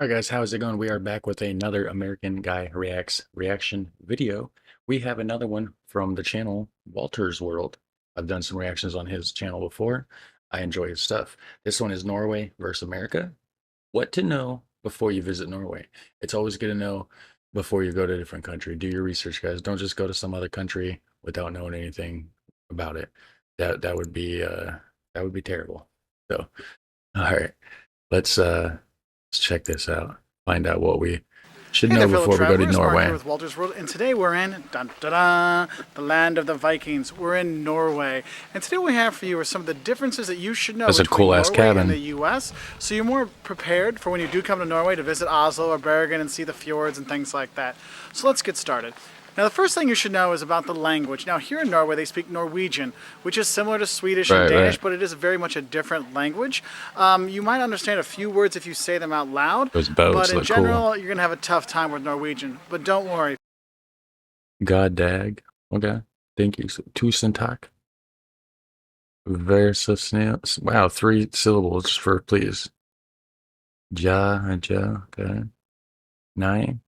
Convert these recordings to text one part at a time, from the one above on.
Alright guys, how's it going? We are back with another American Guy Reacts reaction video. We have another one from the channel Walter's World. I've done some reactions on his channel before. I enjoy his stuff. This one is Norway versus America. What to know before you visit Norway. It's always good to know before you go to a different country. Do your research, guys. Don't just go to some other country without knowing anything about it. That would be terrible. So, all right. Let's check this out. Find out what we should Hey know there, fellow before we go to travelers. Mark here Norway. with Walter's World, and today we're in the land of the Vikings. We're in Norway, and today what we have for you are some of the differences that you should know That's a between cool-ass Norway and cabin. the U.S. So you're more prepared for when you do come to Norway to visit Oslo or Bergen and see the fjords and things like that. So let's get started. Now, the first thing you should know is about the language. Now, here in Norway, they speak Norwegian, which is similar to Swedish and Danish, but it is very much a different language. You might understand a few words if you say them out loud, Those boats but in look general, cool. you're going to have a tough time with Norwegian. But don't worry. God dag. Okay. Thank you. Tusen tack. Versus wow, 3 syllables for please. Ja. Okay. Nine.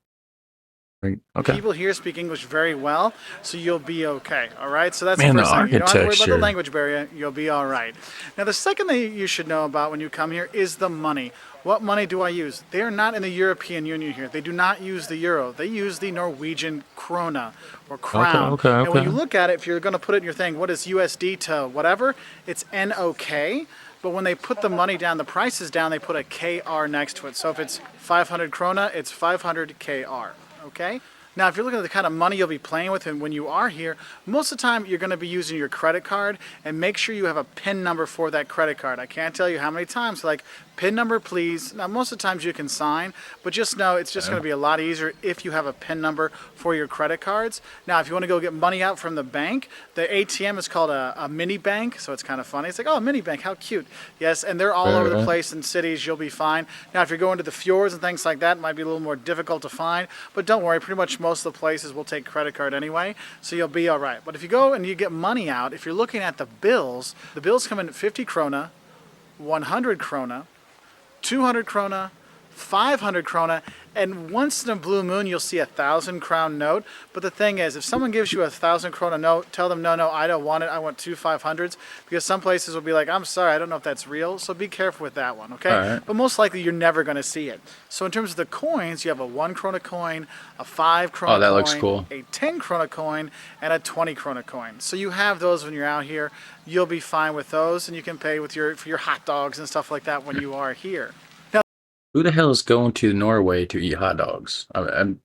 Right. Okay. People here speak English very well, so you'll be okay. All right, so that's Man, the the first thing. You don't have to worry about the architecture. language barrier. You'll be all right. Now, the second thing you should know about when you come here is the money. What money do I use? They are not in the European Union here. They do not use the euro. They use the Norwegian krona or crown. Okay. And when you look at it, if you're going to put it in your thing, what is USD to whatever? It's NOK. But when they put the money down, the prices down, they put a KR next to it. So if it's 500 krona, it's 500 KR. Okay? Now, if you're looking at the kind of money you'll be playing with and when you are here, most of the time you're going to be using your credit card, and make sure you have a PIN number for that credit card. I can't tell you how many times, like, PIN number, please. Now, most of the times you can sign, but just know it's just going to be a lot easier if you have a PIN number for your credit cards. Now, if you want to go get money out from the bank, the ATM is called a mini bank, so it's kind of funny. It's like, oh, a mini bank, how cute. Yes, and they're all over the place in cities. You'll be fine. Now, if you're going to the fjords and things like that, it might be a little more difficult to find, but don't worry, pretty much most of the places will take credit card anyway, so you'll be all right. But if you go and you get money out, if you're looking at the bills come in at 50 krona, 100 krona, 200 krona, 500 krona, and once in a blue moon you'll see 1,000 crown note. But the thing is, if someone gives you 1,000 krona note, tell them, no, I don't want it, I want 2 500s, because some places will be like, I'm sorry, I don't know if that's real, so be careful with that one, okay? Right. But most likely you're never going to see it. So in terms of the coins, you have a 1 krona coin, a 5 krona coin, looks cool. a 10 krona coin, and a 20 krona coin. So you have those when you're out here. You'll be fine with those, and you can pay with for your hot dogs and stuff like that when you are here. Who the hell is going to Norway to eat hot dogs? I'm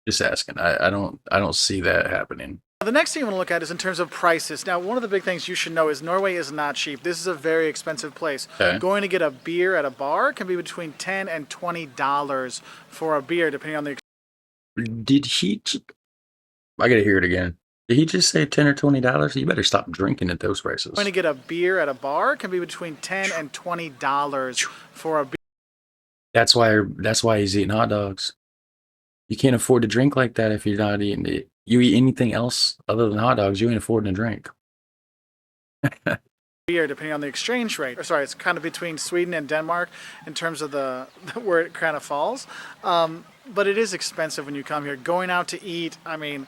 just asking. I don't see that happening. The next thing you want to look at is in terms of prices. Now, one of the big things you should know is Norway is not cheap. This is a very expensive place. Okay. Going to get a beer at a bar can be between $10 and $20 for a beer, depending on the. Did he? I gotta hear it again. Did he just say $10 or $20? You better stop drinking at those prices. Going to get a beer at a bar can be between $10 and $20 for a beer. That's why he's eating hot dogs. You can't afford to drink like that if you're not eating it. You eat anything else other than hot dogs, you ain't affording to drink. Beer, depending on the exchange rate. Or sorry, it's kind of between Sweden and Denmark in terms of the where it kind of falls. But it is expensive when you come here. Going out to eat, I mean,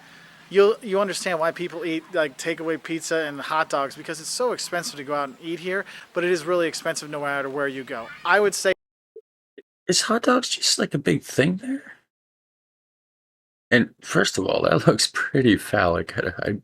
you understand why people eat like takeaway pizza and hot dogs, because it's so expensive to go out and eat here. But it is really expensive no matter where you go. I would say. Is hot dogs just like a big thing there? And first of all, that looks pretty phallic. I'm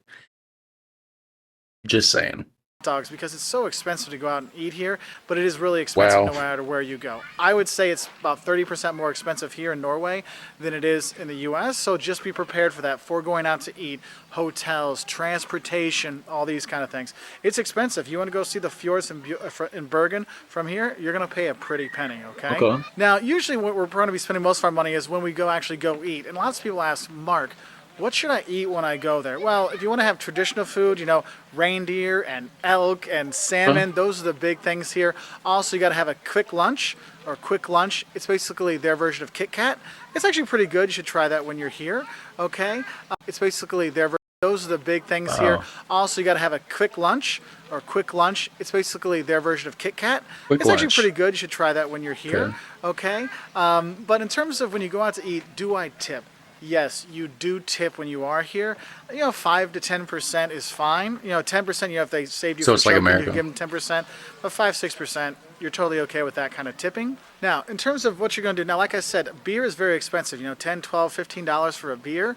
just saying. Dogs, because it's so expensive to go out and eat here, but it is really expensive no matter where you go. I would say it's about 30% more expensive here in Norway than it is in the US, so just be prepared for that for going out to eat, hotels, transportation, all these kind of things. It's expensive. You want to go see the fjords in Bergen from here, you're going to pay a pretty penny, okay? Now, usually what we're going to be spending most of our money is when we actually go eat, and lots of people ask, Mark, what should I eat when I go there? Well, if you want to have traditional food, you know, reindeer and elk and salmon, those are the big things here. Also, you got to have a quick lunch or quick lunch. It's basically their version of Kit Kat. It's actually pretty good. You should try that when you're here, okay? It's basically their version. Those are the big things here. Wow. Also, you got to have a quick lunch or quick lunch. It's basically their version of Kit Kat. Quick It's actually pretty lunch. good. You should try that when you're here. Okay. Okay. But in terms of when you go out to eat, do I tip? Yes, you do tip when you are here. 5 to 10% is fine. 10%, if they saved you So from it's like choking, you America. give them 10%. But 5, 6%, you're totally okay with that kind of tipping. Now, in terms of what you're going to do, now, like I said, beer is very expensive. $10, $12, $15 for a beer.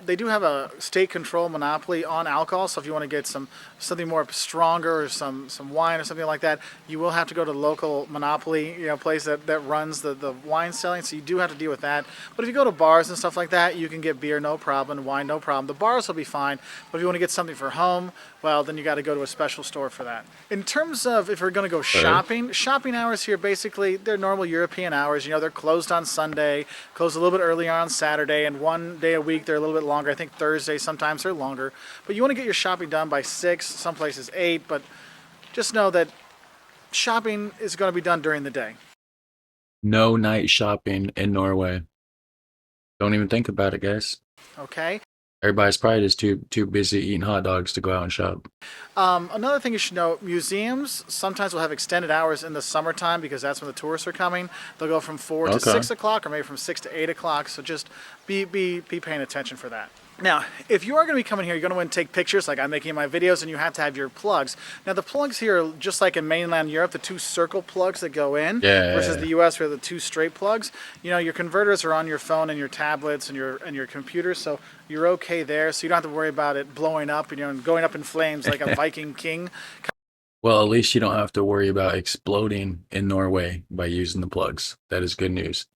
They do have a state control monopoly on alcohol, so if you want to get something more stronger or some wine or something like that, you will have to go to the local monopoly place that runs the wine selling. So you do have to deal with that. But if you go to bars and stuff like that, you can get beer no problem, wine no problem. The bars will be fine. But if you want to get something for home, well, then you got to go to a special store for that. In terms of if we're going to go shopping hours here, basically they're normal European hours. They're closed on Sunday, closed a little bit earlier on Saturday, and one day a week they're a little bit longer. I think Thursday sometimes they're longer. But you want to get your shopping done by 6, some places 8. But just know that shopping is going to be done during the day. No night shopping in Norway. Don't even think about it, guys. Okay. Everybody's probably just too busy eating hot dogs to go out and shop. Another thing you should know, museums sometimes will have extended hours in the summertime because that's when the tourists are coming. They'll go from 4 to Okay. 6 o'clock or maybe from 6 to 8 o'clock. So just be paying attention for that. Now, if you are going to be coming here, you're going to want to take pictures like I'm making in my videos, and you have to have your plugs. Now, the plugs here are just like in mainland Europe, the 2 circle plugs that go in versus the U.S. where the 2 straight plugs. Your converters are on your phone and your tablets and your computers, so you're okay there. So you don't have to worry about it blowing up and going up in flames like a Viking king. Well, at least you don't have to worry about exploding in Norway by using the plugs. That is good news.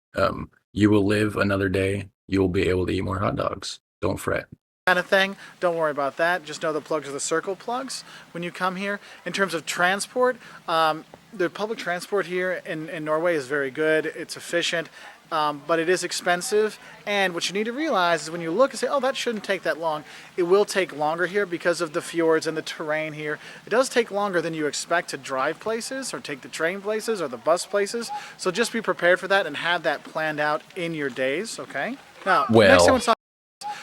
You will live another day. You will be able to eat more hot dogs. Don't fret. Kind of thing. Don't worry about that. Just know the plugs are the circle plugs when you come here. In terms of transport, the public transport here in Norway is very good. It's efficient, but it is expensive. And what you need to realize is when you look and say, oh, that shouldn't take that long, it will take longer here because of the fjords and the terrain here. It does take longer than you expect to drive places or take the train places or the bus places. So just be prepared for that and have that planned out in your days, okay? Now, next time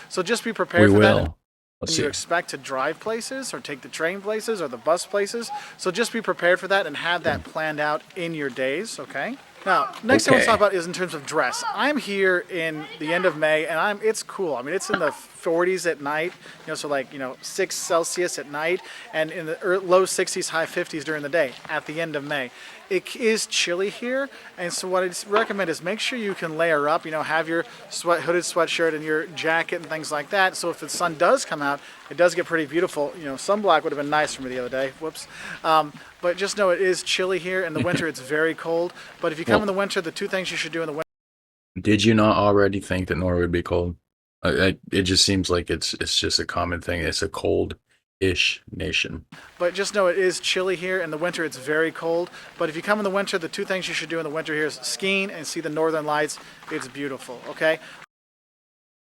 so just be prepared we for will. that. Let's You see. expect to drive places or take the train places or the bus places. So just be prepared for that and have that planned out in your days, okay? Now, next thing I want to talk about is in terms of dress. I'm here in the end of May, and it's cool. I mean, it's in the 40s at night, so like, 6 Celsius at night, and in the low 60s, high 50s during the day at the end of May. It is chilly here, and so what I recommend is make sure you can layer up, have your hooded sweatshirt and your jacket and things like that, so if the sun does come out, it does get pretty beautiful. Sunblock would have been nice for me the other day, whoops. But just know it is chilly here. In the winter, it's very cold, but if you come in the winter, the 2 things you should do in the winter. Did you not already think that Norway would be cold? It just seems like it's just a common thing. It's a cold-ish nation. But just know it is chilly here. In the winter, it's very cold. But if you come in the winter, the 2 things you should do in the winter here is skiing and see the northern lights. It's beautiful, okay?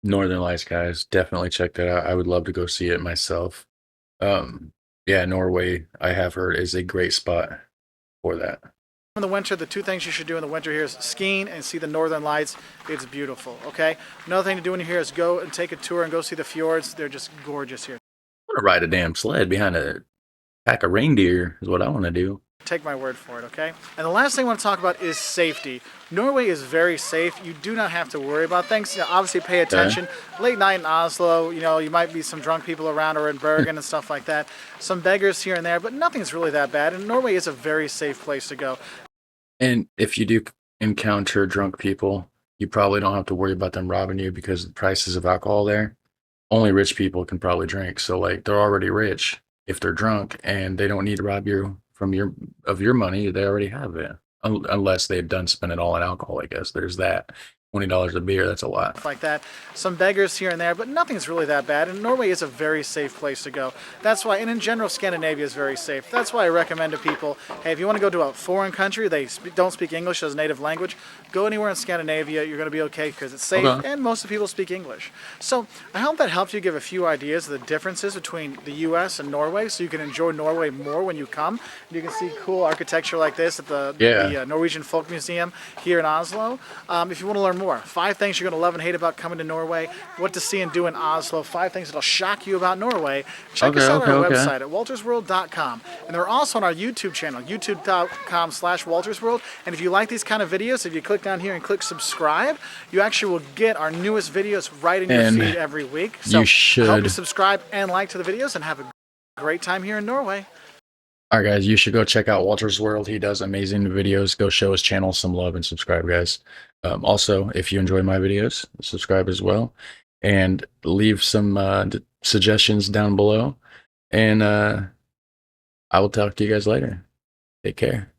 Northern Lights, guys, definitely check that out. I would love to go see it myself. Yeah, Norway, I have heard, is a great spot for that. In the winter, the 2 things you should do in the winter here is skiing and see the northern lights. It's beautiful, okay? Another thing to do when you're here is go and take a tour and go see the fjords. They're just gorgeous here. I want to ride a damn sled behind a pack of reindeer is what I want to do. Take my word for it, okay? And the last thing I want to talk about is safety. Norway is very safe. You do not have to worry about things. Obviously, pay attention. Late night in Oslo, you might be some drunk people around or in Bergen and stuff like that. Some beggars here and there, but nothing's really that bad. And Norway is a very safe place to go. And if you do encounter drunk people, you probably don't have to worry about them robbing you because the prices of alcohol there, only rich people can probably drink. So like they're already rich if they're drunk and they don't need to rob you from your money. They already have it. Unless they've done spend it all on alcohol, I guess. There's that. $20 a beer, that's a lot. Like that. Some beggars here and there, but nothing's really that bad. And Norway is a very safe place to go. That's why, and in general, Scandinavia is very safe. That's why I recommend to people, hey, if you want to go to a foreign country, they don't speak English as a native language, go anywhere in Scandinavia, you're going to be okay because it's safe, and most of the people speak English. So I hope that helps you give a few ideas of the differences between the U.S. and Norway, so you can enjoy Norway more when you come. You can see cool architecture like this at the Norwegian Folk Museum here in Oslo. If you want to learn learn more. 5 things you're going to love and hate about coming to Norway. What to see and do in Oslo. 5 things that'll shock you about Norway. Check us out on our website at waltersworld.com. And they're also on our YouTube channel, youtube.com/waltersworld. And if you like these kind of videos, if you click down here and click subscribe, you actually will get our newest videos right in your feed every week. So you should I hope you subscribe and like to the videos and have a great time here in Norway. All right, guys, you should go check out Walter's World. He does amazing videos. Go show his channel some love and subscribe, guys. Also, if you enjoy my videos, subscribe as well. And leave some suggestions down below. And I will talk to you guys later. Take care.